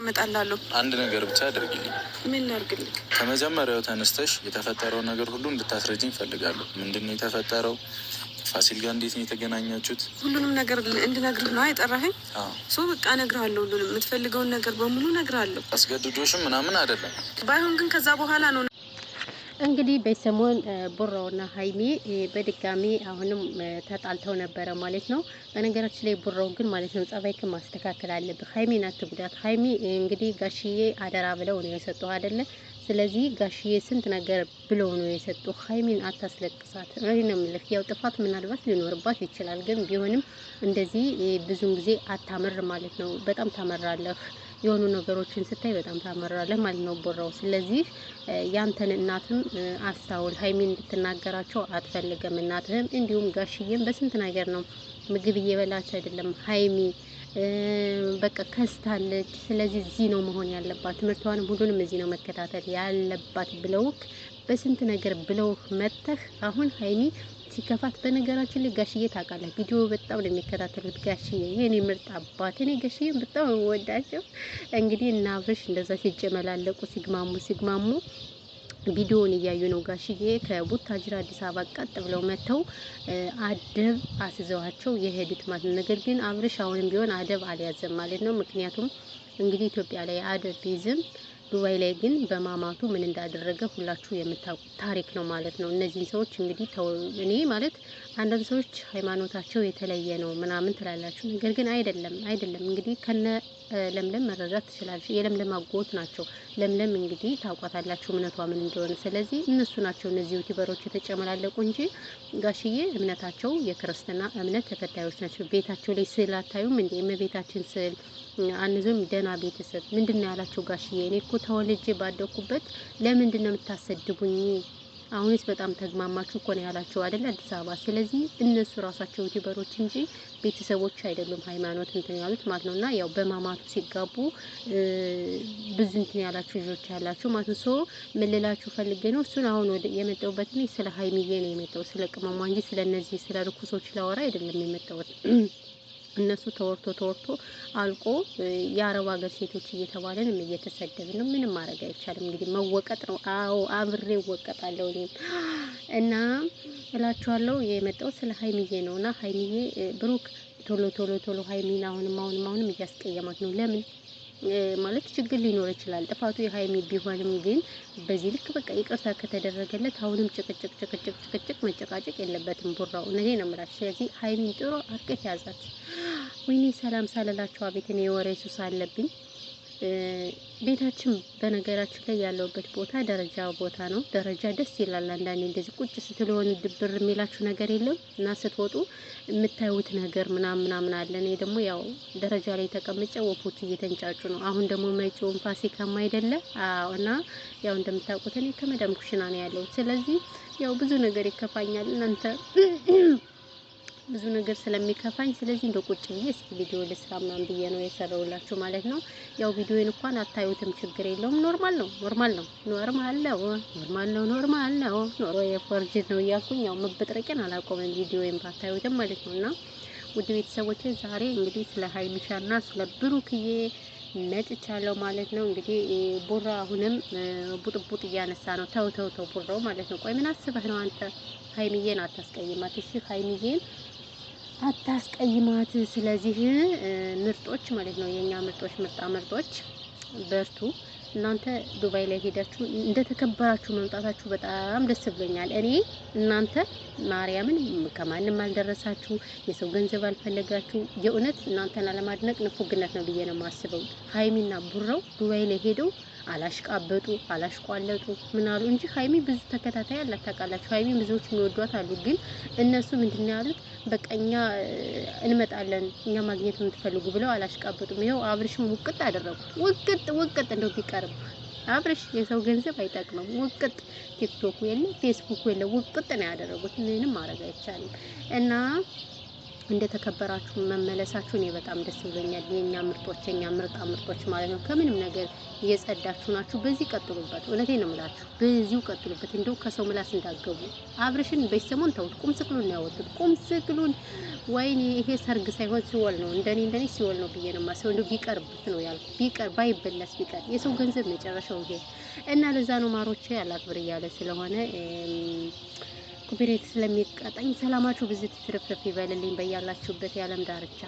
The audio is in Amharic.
መጣላለሁ አንድ ነገር ብቻ አድርጊልኝ። ምን ላድርግልኝ? ከመጀመሪያው ተነስተሽ የተፈጠረው ነገር ሁሉ እንድታስረጅኝ ፈልጋለሁ። ምንድነው የተፈጠረው? ፋሲል ጋር እንዴት ነው የተገናኛችሁት? ሁሉንም ነገር እንድነግርህ ነው የጠራኸኝ? ሶ በቃ እነግርሃለሁ። ሁሉንም የምትፈልገውን ነገር በሙሉ እነግርሃለሁ። አስገድዶሽም ምናምን አይደለም። ባይሆን ግን ከዛ በኋላ ነው እንግዲህ በሰሞን ቡራውና ሀይሚ በድጋሚ አሁንም ተጣልተው ነበረ ማለት ነው። በነገራችን ላይ ቡራው ግን ማለት ነው ጸባይክን ማስተካከል አለብህ። ሀይሚን አትጉዳት። ሀይሚ እንግዲህ ጋሽዬ አደራ ብለው ነው የሰጡህ አይደለ? ስለዚህ ጋሽዬ ስንት ነገር ብለው ነው የሰጡህ። ሀይሚን አታስለቅሳት። እኔ ነው የምልህ። ያው ጥፋት ምናልባት ሊኖርባት ይችላል፣ ግን ቢሆንም እንደዚህ ብዙን ጊዜ አታመር ማለት ነው። በጣም ታመራለህ የሆኑ ነገሮችን ስታይ በጣም ታመራለህ ማለት ነው ቡራው። ስለዚህ ያንተን እናትም አስታውል። ሀይሚን እንድትናገራቸው አትፈልግም እናትህም፣ እንዲሁም ጋሽዬም በስንት ነገር ነው ምግብ እየበላች አይደለም ሀይሚ በቃ ከስታለች። ስለዚህ እዚህ ነው መሆን ያለባት፣ ትምህርቷንም ሁሉንም እዚህ ነው መከታተል ያለባት ብለውክ በስንት ነገር ብለውክ መተህ አሁን ሀይሚ ሲከፋት። በነገራችን ላይ ጋሽዬ ታውቃለህ ቪዲዮ በጣም ነው የሚከታተሉት። ጋሽዬ የኔ ምርጥ አባት፣ እኔ ጋሽዬን በጣም ወዳቸው። እንግዲህ እና አብርሽ እንደዛ ሲጨመላለቁ ሲግማሙ ቪዲዮውን እያዩ ነው ጋሽዬ ከቡታጅራ አዲስ አበባ ቀጥ ብለው መተው አደብ አስዘዋቸው የሄዱት ማለት ነው። ነገር ግን አብርሽ አሁንም ቢሆን አደብ አልያዘም ማለት ነው። ምክንያቱም እንግዲህ ኢትዮጵያ ላይ አደብ ቢይዝም ዱባይ ላይ ግን በማማቱ ምን እንዳደረገ ሁላችሁ የምታውቁት ታሪክ ነው ማለት ነው። እነዚህ ሰዎች እንግዲህ እኔ ማለት አንዳንድ ሰዎች ሃይማኖታቸው የተለየ ነው ምናምን ትላላችሁ፣ ነገር ግን አይደለም። እንግዲህ ከነ ለምለም መረዳት ትችላለች። የለምለም አጎት ናቸው። ለምለም እንግዲህ ታውቋታላችሁ እምነቷ ምን እንደሆነ። ስለዚህ እነሱ ናቸው እነዚህ ዩቲዩበሮች የተጨመላለቁ እንጂ ጋሽዬ እምነታቸው የክርስትና እምነት ተከታዮች ናቸው። ቤታቸው ላይ ስዕል አታዩም እንዴ? እመቤታችን ስዕል አንዞም ደና ቤተሰብ ምንድነው ያላቸው ጋሽዬ? እኔ እኮ ተወልጄ ባደኩበት ለምንድን ነው የምታሰድቡኝ? አሁንስ በጣም ተግማማችሁ እኮ ነው ያላቸው አይደል አዲስ አበባ። ስለዚህ እነሱ ራሳቸው ዩቲዩበሮች እንጂ ቤተሰቦች አይደሉም ሃይማኖት እንትን ያሉት ማለት ነውና ያው በማማቱ ሲጋቡ ብዙ እንትን ያላችሁ ልጆች ያላችሁ ማለት ነው። ሶ ምን ልላችሁ ፈልጌ ነው እሱን አሁን ወደ የመጣሁበት እኔ ስለ ሀይሚዬ ነው የመጣው፣ ስለ ቅመሟ እንጂ ስለ እነዚህ ስለ ርኩሶች ላወራ አይደለም የመጣሁት። እነሱ ተወርቶ አልቆ የአረብ ሀገር ሴቶች እየተባለንም እየተሰደብን ነው። ምንም ማድረግ አይቻልም። እንግዲህ መወቀጥ ነው። አዎ አብሬ እወቀጣለሁ እኔም እና እላችኋለሁ። የመጣው ስለ ሀይሚዬ ነውና ሀይሚዬ ብሩክ ቶሎ ሀይሚን አሁንም እያስቀየማት ነው። ለምን ማለት ችግር ሊኖር ይችላል። ጥፋቱ የሀይሚ ቢሆንም ግን በዚህ ልክ በቃ ይቅርታ ከተደረገለት አሁንም ጭቅጭቅ መጨቃጨቅ የለበትም ቡራው። እነዚህ ነው የምላችሁ። ስለዚህ ሀይሚን ጥሩ አርቀት ያዛት። ወይኔ ሰላም ሳልላችሁ አቤት እኔ የወሬ ሱስ አለብኝ። ቤታችን በነገራችን ላይ ያለውበት ቦታ ደረጃ ቦታ ነው። ደረጃ ደስ ይላል። አንዳንዴ እንደዚህ ቁጭ ስትሆን ድብር የሚላችሁ ነገር የለም እና ስትወጡ የምታዩት ነገር ምናምን አለ። እኔ ደግሞ ያው ደረጃ ላይ ተቀምጬ ወፎች እየተንጫጩ ነው። አሁን ደግሞ መጪውን ፋሲካም አይደለ? አዎ። እና ያው እንደምታውቁት እኔ ከመዳም ኩሽና ነው ያለው። ስለዚህ ያው ብዙ ነገር ይከፋኛል እናንተ ብዙ ነገር ስለሚከፋኝ፣ ስለዚህ እንደ ቁጭ ብዬ እስኪ ቪዲዮ ልስራ ምናምን ብዬ ነው የሰራውላችሁ ማለት ነው። ያው ቪዲዮን እንኳን አታዩትም፣ ችግር የለውም። ኖርማል ነው ኖሮ የፎርጅድ ነው እያልኩኝ ያው መበጥረቂያን አላቆመም ቪዲዮን ባታዩትም ማለት ነው። እና ውድ ቤተሰቦቼ ዛሬ እንግዲህ ስለ ሀይሚሻና ስለ ብሩክዬ መጥቻለሁ ማለት ነው። እንግዲህ ቡራ አሁንም ቡጥቡጥ እያነሳ ነው። ተው ቡራው ማለት ነው። ቆይ ምን አስበህ ነው አንተ? ሀይሚዬን አታስቀይማት እሺ፣ ሀይሚዬን አታስቀይማት። ስለዚህ ምርጦች ማለት ነው የኛ ምርጦች በርቱ። እናንተ ዱባይ ላይ ሄዳችሁ እንደተከበራችሁ መምጣታችሁ በጣም ደስ ብሎኛል። እኔ እናንተ ማርያምን ከማንም አልደረሳችሁ፣ የሰው ገንዘብ አልፈለጋችሁ። የእውነት እናንተን አለማድነቅ ንፉግነት ነው ብዬ ነው የማስበው። ሀይሚና ቡራው ዱባይ ላይ ሄደው አላሽቃበጡ አላሽቋለጡ ምን አሉ እንጂ ሀይሚ ብዙ ተከታታይ አላት ታውቃላችሁ። ሀይሚ ብዙዎች የሚወዷት አሉ። ግን እነሱ ምንድነው ያሉት? በቀኛ እንመጣለን እኛ ማግኘት የምትፈልጉ ብለው አላሽቃበጡም። ይኸው አብርሽም ውቅጥ አደረጉት። ውቅጥ እንደው ቢቀርብ አብርሽ የሰው ገንዘብ አይጠቅምም። ውቅጥ ቲክቶክ የለ ፌስቡክ የለ ውቅጥ ነው ያደረጉት። ምንም ማድረግ አይቻልም እና እንደተከበራችሁ መመለሳችሁ እኔ በጣም ደስ ብሎኛል። የኛ ምርጦች የኛ ምርጦች ማለት ነው። ከምንም ነገር እየጸዳችሁ ናችሁ። በዚህ ቀጥሉበት። እውነቴን ነው የምላችሁ፣ በዚሁ ቀጥሉበት። እንደው ከሰው ምላስ እንዳገቡ አብርሽን በሰሞን ተውት። ቁም ስቅሉን ያወጡት ቁም ስቅሉን። ወይኔ ይሄ ሰርግ ሳይሆን ሲወል ነው። እንደኔ ሲወል ነው ብዬ ነው የማስበው። እንደው ቢቀርብት ነው ያልኩ። ቢቀር ባይበላስ ቢቀር የሰው ገንዘብ መጨረሻው ይሄ እና ለዛ ነው ማሮቼ አላክብር እያለ ስለሆነ ኮፒሬት ስለሚቀጣኝ ሰላማችሁ ብዙ ትርፍርፍ ይበልልኝ በያላችሁበት የዓለም ዳርቻ።